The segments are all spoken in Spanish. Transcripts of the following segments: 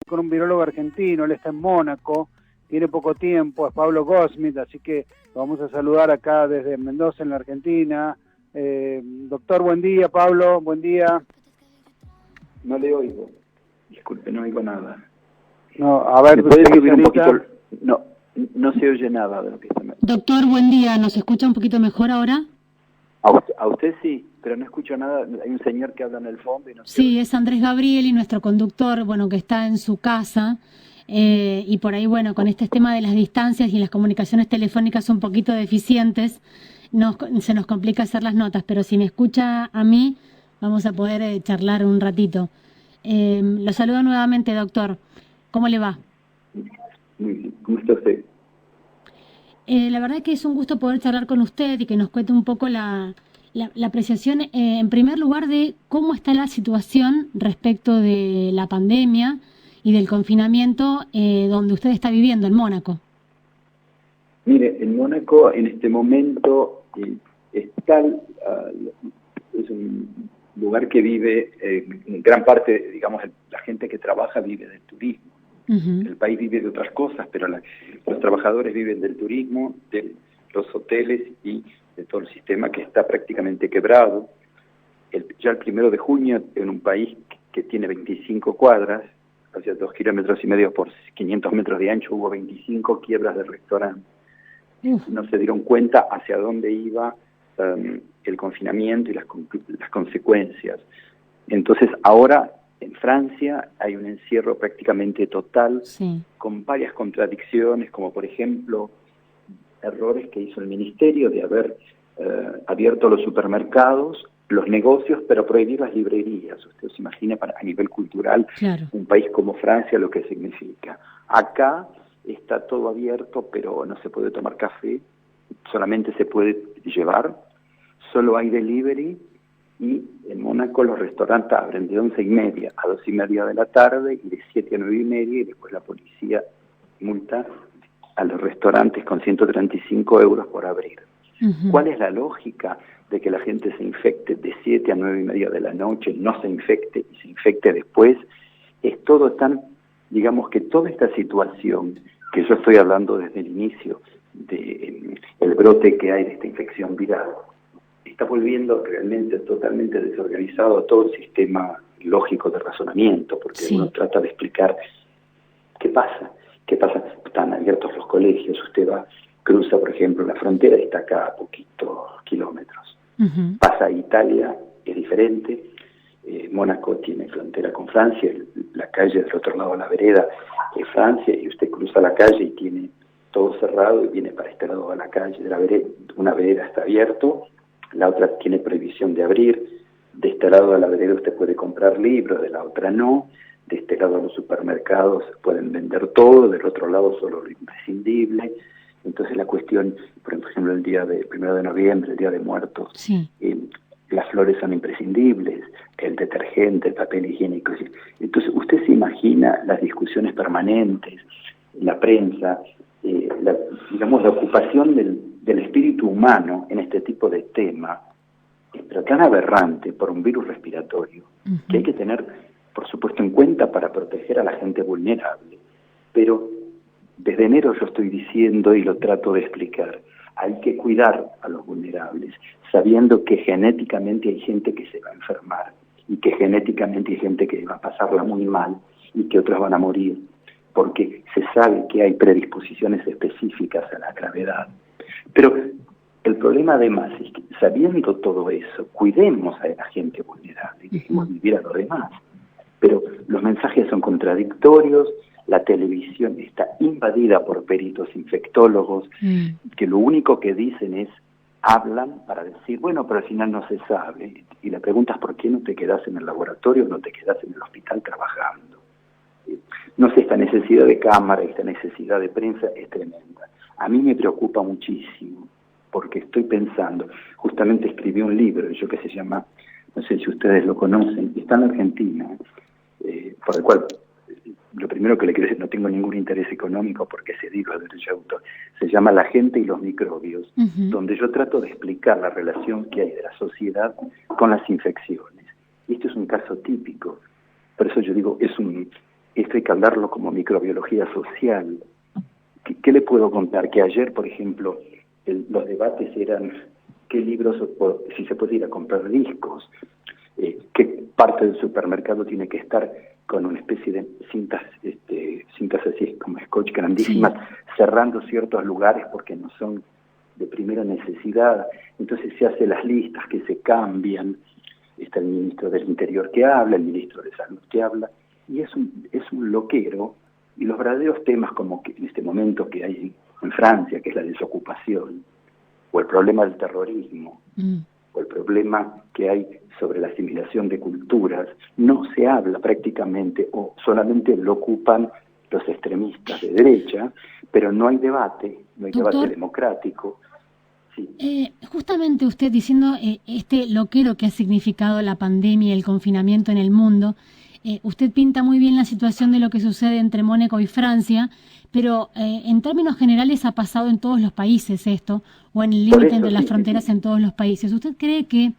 con un virólogo argentino, él está en Mónaco, tiene poco tiempo, es Pablo Goldsmith, así que lo vamos a saludar acá desde Mendoza, en la Argentina. Doctor, buen día. Pablo, buen día. No le oigo, disculpe, no oigo nada. No, a ver, ¿me puede subir un poquito? No se oye nada de lo que está. Doctor, buen día, ¿nos escucha un poquito mejor ahora? A usted sí, pero no escucho nada. Hay un señor que habla en el fondo y no sé. Sí, es Andrés Gabrieli, nuestro conductor, bueno, que está en su casa, y por ahí, bueno, con este tema de las distancias y las comunicaciones telefónicas un poquito deficientes, se nos complica hacer las notas, pero si me escucha a mí, vamos a poder charlar un ratito. Lo saludo nuevamente, doctor. ¿Cómo le va? Muy bien. ¿Cómo está usted? La verdad que es un gusto poder charlar con usted y que nos cuente un poco la apreciación, en primer lugar, de cómo está la situación respecto de la pandemia y del confinamiento donde usted está viviendo, en Mónaco. Mire, en Mónaco en este momento es un lugar que vive, en gran parte, digamos, la gente que trabaja vive del turismo. El país vive de otras cosas, pero los trabajadores viven del turismo, de los hoteles y de todo el sistema que está prácticamente quebrado. Ya el 1 de junio, en un país que tiene 25 cuadras, hacia 2,5 kilómetros por 500 metros de ancho, hubo 25 quiebras de restaurantes. No se dieron cuenta hacia dónde iba el confinamiento y las consecuencias. Entonces ahora en Francia hay un encierro prácticamente total, sí, con varias contradicciones, como por ejemplo errores que hizo el ministerio de haber abierto los supermercados, los negocios, pero prohibir las librerías. Usted se imagina a nivel cultural, claro, un país como Francia lo que significa. Acá está todo abierto, pero no se puede tomar café, solamente se puede llevar, solo hay delivery. Y en Mónaco los restaurantes abren de 11:30 a 2:30 de la tarde y de 7 a 9:30, y después la policía multa a los restaurantes con 135 euros por abrir. ¿Cuál es la lógica de que la gente se infecte de 7 a 9:30 de la noche, no se infecte y se infecte después? Es todo tan, digamos que toda esta situación que yo estoy hablando desde el inicio del brote que hay de esta infección viral, está volviendo realmente totalmente desorganizado todo el sistema lógico de razonamiento, porque sí, uno trata de explicar qué pasa, están abiertos los colegios, usted cruza, por ejemplo, la frontera y está acá a poquitos kilómetros. Pasa a Italia, es diferente. Mónaco tiene frontera con Francia, la calle del otro lado de la vereda es Francia, y usted cruza la calle y tiene todo cerrado y viene para este lado de la calle, de la vereda, una vereda está abierto, la otra tiene prohibición de abrir. De este lado de la vereda usted puede comprar libros, de la otra no. De este lado los supermercados pueden vender todo, del otro lado solo lo imprescindible. Entonces la cuestión, por ejemplo, el día del 1 de noviembre, el Día de Muertos, sí, las flores son imprescindibles, el detergente, el papel higiénico. Entonces usted se imagina las discusiones permanentes, la prensa, la ocupación del espíritu humano en este tipo de tema, pero tan aberrante por un virus respiratorio, que hay que tener, por supuesto, en cuenta para proteger a la gente vulnerable. Pero desde enero yo estoy diciendo, y lo trato de explicar, hay que cuidar a los vulnerables, sabiendo que genéticamente hay gente que se va a enfermar, y que genéticamente hay gente que va a pasarla muy mal, y que otros van a morir, porque se sabe que hay predisposiciones específicas a la gravedad. Pero el problema además es que, sabiendo todo eso, cuidemos a la gente vulnerable y dejemos vivir a los demás. Pero los mensajes son contradictorios, la televisión está invadida por peritos infectólogos, que lo único que dicen es, hablan para decir, bueno, pero al final no se sabe. Y le preguntas, ¿por qué no te quedas en el laboratorio, no te quedas en el hospital trabajando? No sé, esta necesidad de cámara, esta necesidad de prensa es tremenda. A mí me preocupa muchísimo, porque estoy pensando, justamente escribí un libro, yo que se llama, no sé si ustedes lo conocen, está en Argentina, por el cual, lo primero que le quiero decir, no tengo ningún interés económico porque se digo de derecho de autor, se llama La gente y los microbios, donde yo trato de explicar la relación que hay de la sociedad con las infecciones. Y esto es un caso típico, por eso yo digo, es esto hay que hablarlo como microbiología social. ¿Qué le puedo contar? Que ayer, por ejemplo, los debates eran qué libros, si se puede ir a comprar discos, qué parte del supermercado tiene que estar con una especie de cintas así como scotch grandísimas, sí, cerrando ciertos lugares porque no son de primera necesidad. Entonces se hacen las listas que se cambian, está el ministro del Interior que habla, el ministro de Salud que habla, y es un loquero, y los verdaderos temas como que en este momento que hay en Francia, que es la desocupación, o el problema del terrorismo, o el problema que hay sobre la asimilación de culturas, no se habla prácticamente, o solamente lo ocupan los extremistas de derecha, pero no hay debate, no hay Doctor, debate democrático. Sí. Justamente usted diciendo lo que ha significado la pandemia y el confinamiento en el mundo, usted pinta muy bien la situación de lo que sucede entre Mónaco y Francia, pero en términos generales ha pasado en todos los países esto, o en el límite entre las fronteras en todos los países. ¿Usted cree que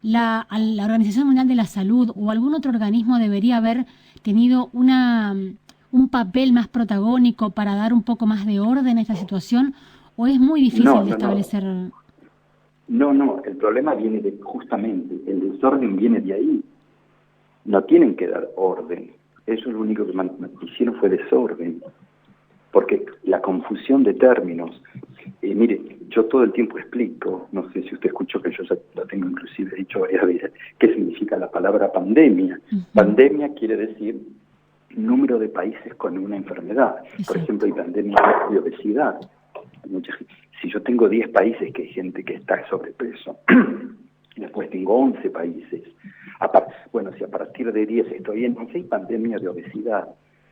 la Organización Mundial de la Salud o algún otro organismo debería haber tenido un papel más protagónico para dar un poco más de orden a esta situación, o es muy difícil de establecer? No, el problema viene justamente, el desorden viene de ahí. No tienen que dar orden. Eso lo único que hicieron fue desorden. Porque la confusión de términos, mire, yo todo el tiempo explico, no sé si usted escuchó que yo ya lo tengo inclusive dicho varias veces, qué significa la palabra pandemia. Pandemia quiere decir número de países con una enfermedad. Por ejemplo, hay pandemia de obesidad. Si yo tengo 10 países que hay gente que está sobrepeso, y después tengo 11 países, si a partir de 10 estoy en 11, hay pandemia de obesidad.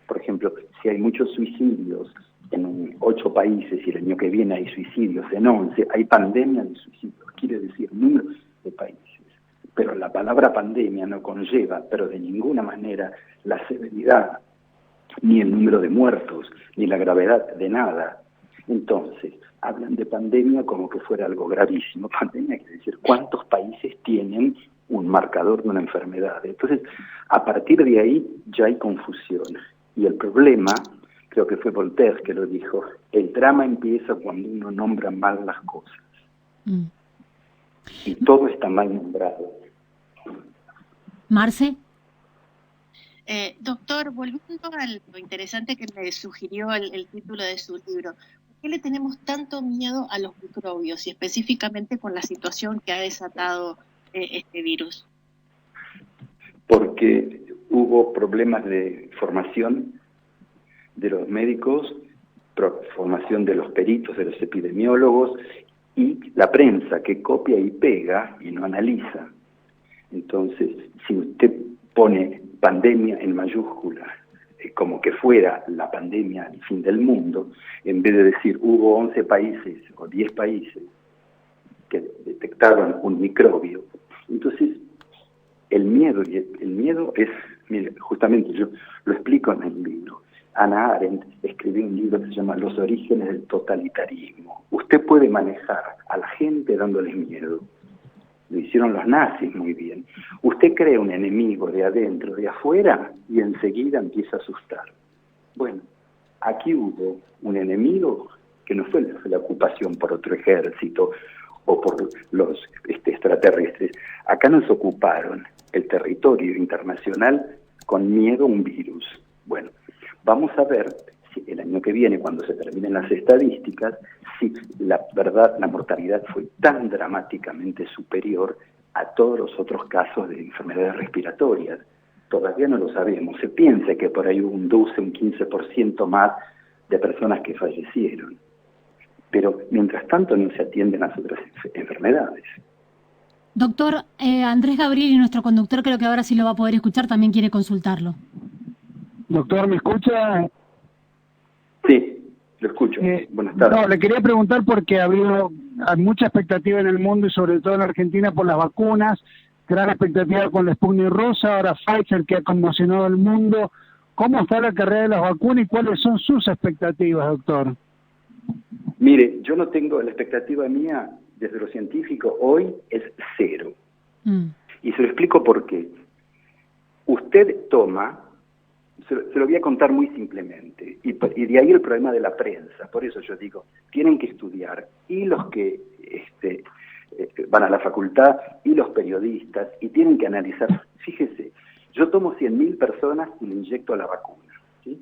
Por ejemplo, si hay muchos suicidios en 8 países y el año que viene hay suicidios en 11, hay pandemia de suicidios, quiere decir número de países. Pero la palabra pandemia no conlleva, pero de ninguna manera, la severidad, ni el número de muertos, ni la gravedad de nada. Entonces, hablan de pandemia como que fuera algo gravísimo. Pandemia quiere decir cuántos países tienen un marcador de una enfermedad. Entonces, a partir de ahí ya hay confusión. Y el problema, creo que fue Voltaire que lo dijo, el drama empieza cuando uno nombra mal las cosas. Y todo está mal nombrado. Marce. Doctor, volviendo a lo interesante que me sugirió el título de su libro, ¿por qué le tenemos tanto miedo a los microbios y específicamente con la situación que ha desatado este virus? Porque hubo problemas de formación de los médicos, formación de los peritos, de los epidemiólogos y la prensa que copia y pega y no analiza. Entonces, si usted pone pandemia en mayúscula, como que fuera la pandemia al fin del mundo, en vez de decir hubo 11 países o 10 países que detectaron un microbio, entonces el miedo es, mire, justamente yo lo explico en el libro. Hannah Arendt escribió un libro que se llama Los orígenes del totalitarismo. Usted puede manejar a la gente dándoles miedo. Lo hicieron los nazis muy bien. Usted crea un enemigo de adentro, de afuera, y enseguida empieza a asustar. Bueno, aquí hubo un enemigo que no fue la ocupación por otro ejército o por los extraterrestres. Acá nos ocuparon el territorio internacional con miedo a un virus. Bueno, vamos a ver si el año que viene, cuando se terminen las estadísticas, si la mortalidad fue tan dramáticamente superior a todos los otros casos de enfermedades respiratorias. Todavía no lo sabemos. Se piensa que por ahí hubo un 12, un 15% más de personas que fallecieron. Pero mientras tanto no se atienden las otras enfermedades. Doctor, Andrés Gabrieli, nuestro conductor, creo que ahora sí lo va a poder escuchar, también quiere consultarlo. Doctor, ¿me escucha? Sí, lo escucho. Buenas tardes. No, le quería preguntar porque hay mucha expectativa en el mundo y sobre todo en Argentina por las vacunas, gran expectativa con la Sputnik Rosa, ahora Pfizer que ha conmocionado al mundo. ¿Cómo está la carrera de las vacunas y cuáles son sus expectativas, doctor? Mire, yo no tengo la expectativa mía desde lo científico, hoy es 0. Y se lo explico por qué. Usted toma se lo voy a contar muy simplemente, y de ahí el problema de la prensa. Por eso yo digo, tienen que estudiar, y los que van a la facultad, y los periodistas, y tienen que analizar. Fíjese, yo tomo 100.000 personas y le inyecto la vacuna, ¿sí?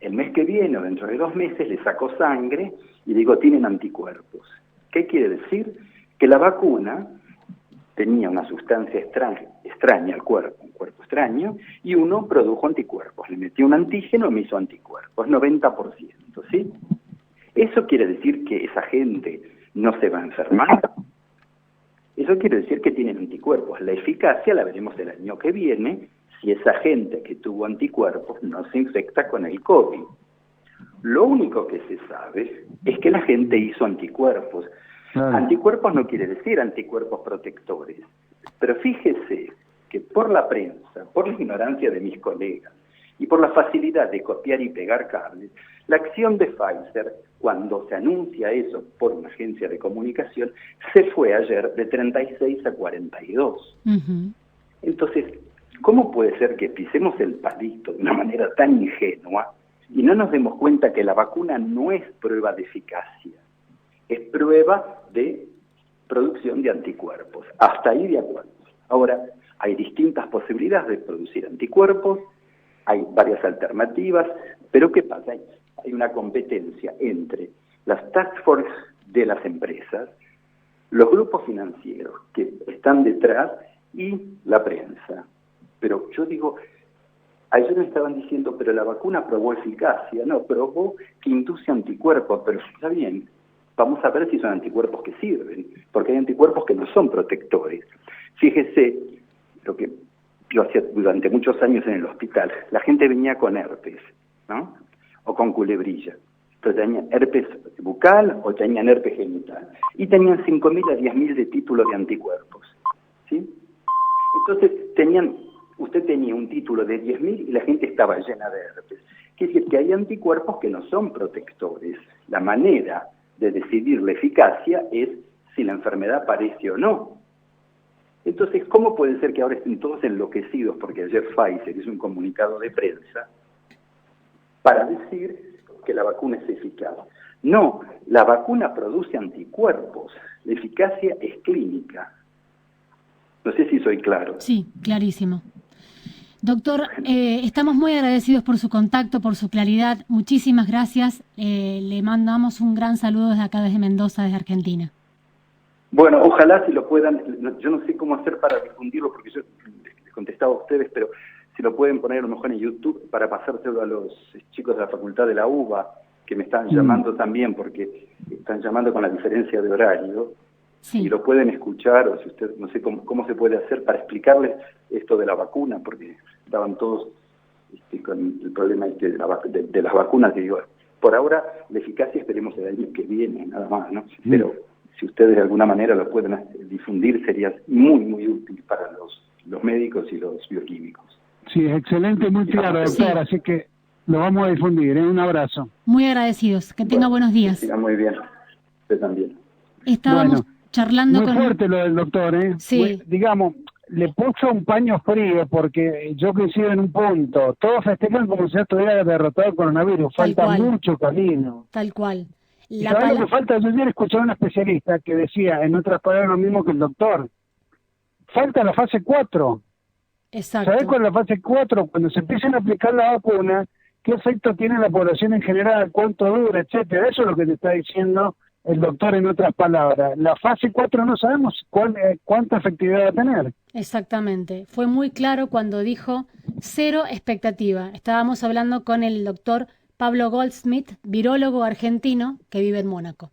El mes que viene o dentro de 2 meses le saco sangre y digo, tienen anticuerpos. ¿Qué quiere decir? Que la vacuna tenía una sustancia extraña al cuerpo, un cuerpo extraño, y uno produjo anticuerpos. Le metí un antígeno y me hizo anticuerpos, 90%, ¿sí? ¿Eso quiere decir que esa gente no se va a enfermar? Eso quiere decir que tienen anticuerpos. La eficacia la veremos el año que viene si esa gente que tuvo anticuerpos no se infecta con el COVID. Lo único que se sabe es que la gente hizo anticuerpos. Anticuerpos no quiere decir anticuerpos protectores. Pero fíjese que por la prensa, por la ignorancia de mis colegas y por la facilidad de copiar y pegar cables, la acción de Pfizer, cuando se anuncia eso por una agencia de comunicación, se fue ayer de 36 a 42. Entonces, ¿cómo puede ser que pisemos el palito de una manera tan ingenua y no nos demos cuenta que la vacuna no es prueba de eficacia? Es prueba de producción de anticuerpos. Hasta ahí de acuerdo. Ahora, hay distintas posibilidades de producir anticuerpos, hay varias alternativas, pero ¿qué pasa? Hay una competencia entre las task force de las empresas, los grupos financieros que están detrás y la prensa. Pero yo digo, ayer me estaban diciendo, pero la vacuna probó eficacia. No, probó que induce anticuerpos, pero está bien. Vamos a ver si son anticuerpos que sirven, porque hay anticuerpos que no son protectores. Fíjese, lo que yo hacía durante muchos años en el hospital, la gente venía con herpes, ¿no? O con culebrilla, pero tenían herpes bucal o tenían herpes genital, y tenían 5.000 a 10.000 de títulos de anticuerpos, ¿sí? Entonces usted tenía un título de 10.000 y la gente estaba llena de herpes. Quiere decir que hay anticuerpos que no son protectores. La manera de decidir la eficacia es si la enfermedad aparece o no. Entonces, ¿cómo puede ser que ahora estén todos enloquecidos porque ayer Pfizer hizo un comunicado de prensa para decir que la vacuna es eficaz? No, la vacuna produce anticuerpos, la eficacia es clínica. No sé si soy claro. Sí, clarísimo. Doctor, estamos muy agradecidos por su contacto, por su claridad. Muchísimas gracias. Le mandamos un gran saludo desde acá, desde Mendoza, desde Argentina. Bueno, ojalá si lo puedan, yo no sé cómo hacer para difundirlo, porque yo les contestaba a ustedes, pero si lo pueden poner a lo mejor en YouTube para pasárselo a los chicos de la Facultad de la UBA, que me están llamando también, porque están llamando con la diferencia de horario. Si lo pueden escuchar, o si usted, no sé cómo se puede hacer para explicarles esto de la vacuna, porque estaban todos con el problema de las vacunas, que digo, por ahora la eficacia esperemos el año que viene, nada más, ¿no? Pero si ustedes de alguna manera lo pueden difundir, sería muy, muy útil para los médicos y los bioquímicos. Sí, excelente, muy claro, doctor, así que lo vamos a difundir, Un abrazo. Muy agradecidos, que tenga buenos días. Que siga muy bien, usted también. Estábamos charlando muy fuerte lo del doctor, Sí. Digamos, le puso un paño frío porque yo coincido en un punto. Todos festejan como si ya estuviera derrotado el coronavirus. Falta mucho camino. Tal cual. ¿Sabes lo que falta? Yo ayer escuché a un especialista que decía, en otras palabras, lo mismo que el doctor. Falta la fase 4. Exacto. ¿Sabes cuál es la fase 4? Cuando se empiecen a aplicar la vacuna, ¿qué efecto tiene la población en general? ¿Cuánto dura? Etcétera. Eso es lo que te está diciendo el doctor en otras palabras. La fase 4 no sabemos cuánta efectividad va a tener. Exactamente. Fue muy claro cuando dijo 0 expectativa. Estábamos hablando con el doctor Pablo Goldsmith, virólogo argentino que vive en Mónaco.